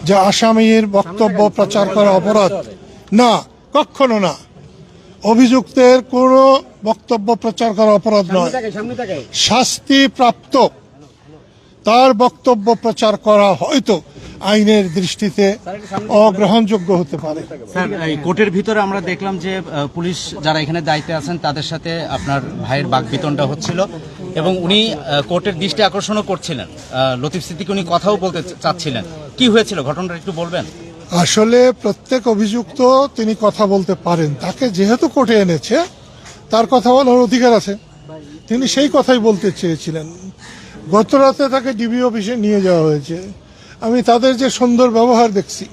যে আসামির বক্তব্য প্রচার করা অপরাধ না, কখনো না। অভিযুক্তের কোনো বক্তব্য প্রচার করা অপরাধ নয়, শাস্তিপ্রাপ্ত তার বক্তব্য প্রচার করা হয়তো আইনের দৃষ্টিতে অগ্রহণযোগ্য হতে পারে। স্যার, এই কোর্টের ভিতরে আমরা দেখলাম যে পুলিশ যারা এখানে দায়িত্বে আছেন তাদের সাথে আপনার ভাইয়ের বাকবিতণ্ডা হচ্ছিল এবং উনি কোর্টের দৃষ্টি আকর্ষণও করছিলেন। লতিফ সিদ্দিকী উনি কথাও বলতে চাচ্ছিলেন, কি হয়েছিল ঘটনাটা একটু বলবেন? আসলে প্রত্যেক অভিযুক্ত তিনি কথা বলতে পারেন, তাকে যেহেতু কোর্টে এনেছে তার কথা বলার অধিকার আছে, তিনি সেই কথাই বলতে চেয়েছিলেন। গত রাতে তাকে ডিবি অফিসে নিয়ে যাওয়া হয়েছে, আমি তাদের যে সুন্দর ব্যবহার দেখছি,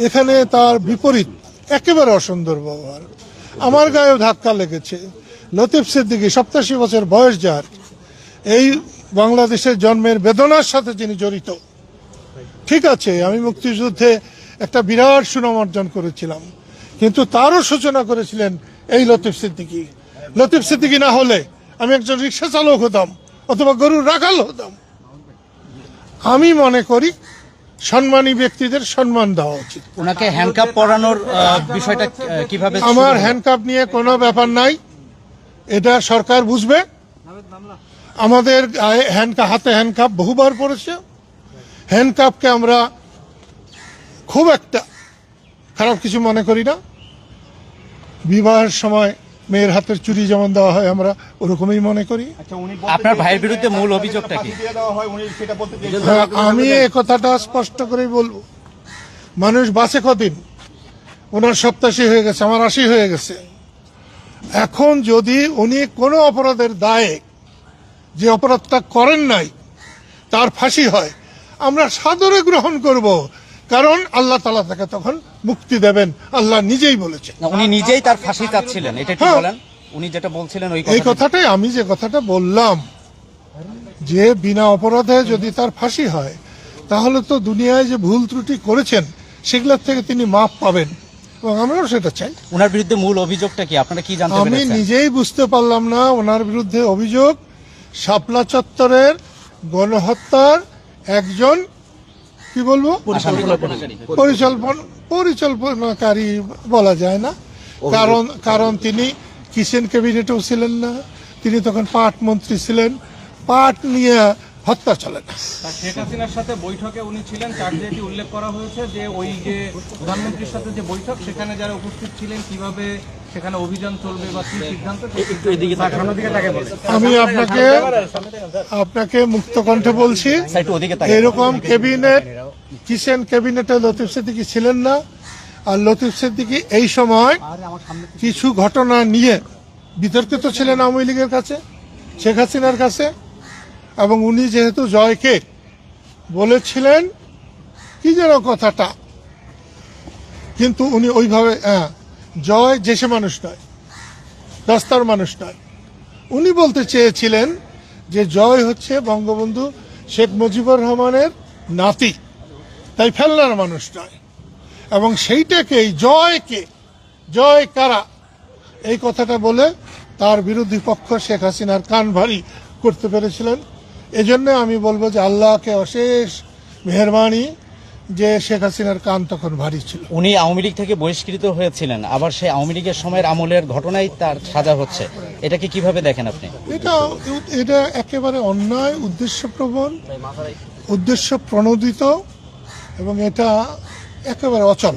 এখানে তার বিপরীত একেবারে অসুন্দর ব্যবহার। আমার গায়েও ধাক্কা লেগেছে। লতিফ সিদ্দিকী 87 বছর বয়স, যার এই বাংলাদেশের জন্মের বেদনার সাথে যিনি জড়িত। ঠিক আছে, আমি মুক্তিযুদ্ধে একটা বিরাট সুনাম অর্জন করেছিলাম, কিন্তু তারও সূচনা করেছিলেন এই লতিফ সিদ্দিকী। লতিফ সিদ্দিকী না হলে আমি একজন রিক্সা চালক হতাম অথবা গরুর রাখাল হতাম। আমি মনে করি সম্মানী ব্যক্তিদের সম্মান দেওয়া উচিত। ওনাকে হ্যান্ডকাপ পরানোর বিষয়টা কিভাবে? আমার হ্যান্ডকাপ নিয়ে কোনো ব্যাপার নাই, এটা সরকার বুঝবে। আমাদের হাতে হ্যান্ডকাপ বহুবার পড়েছে। হ্যান্ডকাপকে আমরা খুব একটা খারাপ কিছু মনে করি না। বিবাহের সময় মেয়ের হাতের চুড়ি যেমন দেওয়া হয় আমরা ওরকমই মনে করি। আপনার ভাইয়ের বিরুদ্ধে মূল অভিযোগটা কি? আমি এ কথাটা স্পষ্ট করেই বলবো, মানুষ বাঁচে কদিন? ওনার 87 হয়ে গেছে, আমার 80 হয়ে গেছে। এখন যদি উনি কোনো অপরাধের দায়ে, যে অপরাধটা করেন নাই, তার ফাঁসি হয়, আমরা সাদরে গ্রহণ করব, কারণ আল্লাহ তাআলা তাকে তখন মুক্তি দেবেন, আল্লাহ নিজেই বলেছেন। উনি নিজেই তার ফাঁসি চাচ্ছিলেন, এটা কি বলেন? উনি যেটা বলছিলেন এই কথাটাই আমি যে কথাটা বললাম, যে বিনা অপরাধে যদি তার ফাঁসি হয়, তাহলে তো দুনিয়ায় যে ভুল ত্রুটি করেছেন সেগুলোর থেকে তিনি মাপ পাবেন, এবং আমরাও সেটা চাই। ওনার বিরুদ্ধে মূল অভিযোগটা কি আপনারা কি জানতে আমি পেরেছেন? নিজেই বুঝতে পারলাম না। ওনার বিরুদ্ধে অভিযোগ শাপলা চত্বরের গণহত্যার একজন, কি বলবো, পরিকল্পনাকারী বলা যায় না, কারণ তিনি কিচেন ক্যাবিনেটেও ছিলেন না, তিনি তখন পাট মন্ত্রী ছিলেন। পাট নিয়ে হত্যা চলে না। শেখ হাসিনার সাথে বৈঠকে উনি ছিলেন, চার্জে উল্লেখ করা হয়েছে যে ওই যে প্রধানমন্ত্রীর সাথে যে বৈঠক, সেখানে যারা উপস্থিত ছিলেন, কিভাবে সেখানে অভিযান চলবে বা কি সিদ্ধান্ত, আমি আপনাকে মুক্ত কণ্ঠে বলছি, এরকম ক্যাবিনেট, কিচেন ক্যাবিনেটে লতিফ সিদ্দিকী ছিলেন না। আর লতিফ সিদ্দিকী এই সময় কিছু ঘটনা নিয়ে বিতর্কিত ছিলেন আওয়ামী লীগের কাছে, শেখ হাসিনার কাছে, এবং উনি যেহেতু জয়কে বলেছিলেন কি যেন কথাটা, কিন্তু উনি ওইভাবে, জয় দেশে মানুষ নয়, রাস্তার মানুষ নয়, উনি বলতে চেয়েছিলেন যে জয় হচ্ছে বঙ্গবন্ধু শেখ মুজিবুর রহমানের নাতি, তাই ফেলনার মানুষ নয়। এবং সেইটাকেই জয় কারা, এই কথাটা বলে তার বিরোধী পক্ষ শেখ হাসিনার কান ভারী করতে পেরেছিলেন। এজন্য আমি বলবো যে আল্লাহকে অশেষ মেহেরবানি যে শেখ হাসিনার কান তখন ভারী ছিল। উনি আওয়ামী লীগ থেকে বহিষ্কৃত হয়েছিলেন, আবার সেই আওয়ামী লীগের সময়ের আমলের ঘটনাই তার সাজা হচ্ছে, এটাকে কিভাবে দেখেন আপনি? এটা একেবারে অন্যায়, উদ্দেশ্য প্রণোদিত, এবং এটা একেবারে অচল।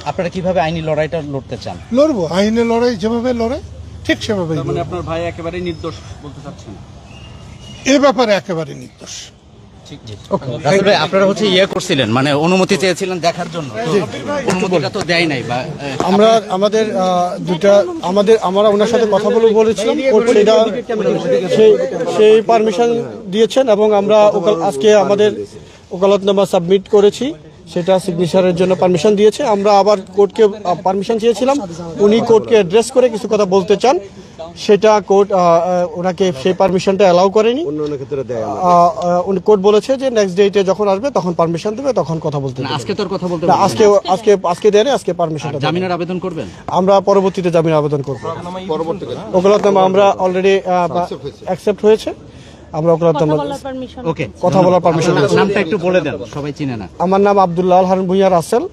আপনারা কিভাবে আইনি লড়াইটা লড়তে চান? লড়বো, আইনের লড়াই যেভাবে লড়ে ঠিক সেভাবে। মানে আপনার ভাই একেবারে নির্দোষ বলতে চাচ্ছেন? এ ব্যাপারে একেবারে নির্দোষ। আপনারা করছিলেন, মানে অনুমতি চেয়েছিলেন দেখার জন্য, অনুমতিটা তো দেয় নাই, বা আমরা ওনার সাথে কথা বলেছিলাম, সেই পারমিশন দিয়েছেন, এবং আমরা আজকে আমাদের ওকালতনামা সাবমিট করেছি, সেটা সিগনেচারের জন্য পারমিশন দিয়েছে। আমরা আবার কোর্টকে পারমিশন চেয়েছিলাম, উনি কোর্টকে অ্যাড্রেস করে কিছু কথা বলতে চান, সেটা কোর্ট ওনাকে সেই পারমিশনটা অ্যালাউ করেনি। উনি কোর্ট বলেছে যে নেক্সট ডেটে যখন আসবে তখন পারমিশন দেবে, তখন কথা বলতে দেবে। আজকে তোর কথা বলতে আজকে দেন, আজকে পারমিশনটা। জামিনের আবেদন করবেন? আমরা পরবর্তীতে জামিন আবেদন করব। ওকালতনামা আমরা অলরেডি অ্যাকসেপ্ট হয়েছে, আমরা ওকালতনামা ওকে, কথা বলার পারমিশন দিয়েছি। নামটা একটু বলে দেন, সবাই চিনে না। আমার নাম আব্দুল্লাহ আল হারুন ভূঁইয়া রাসেল।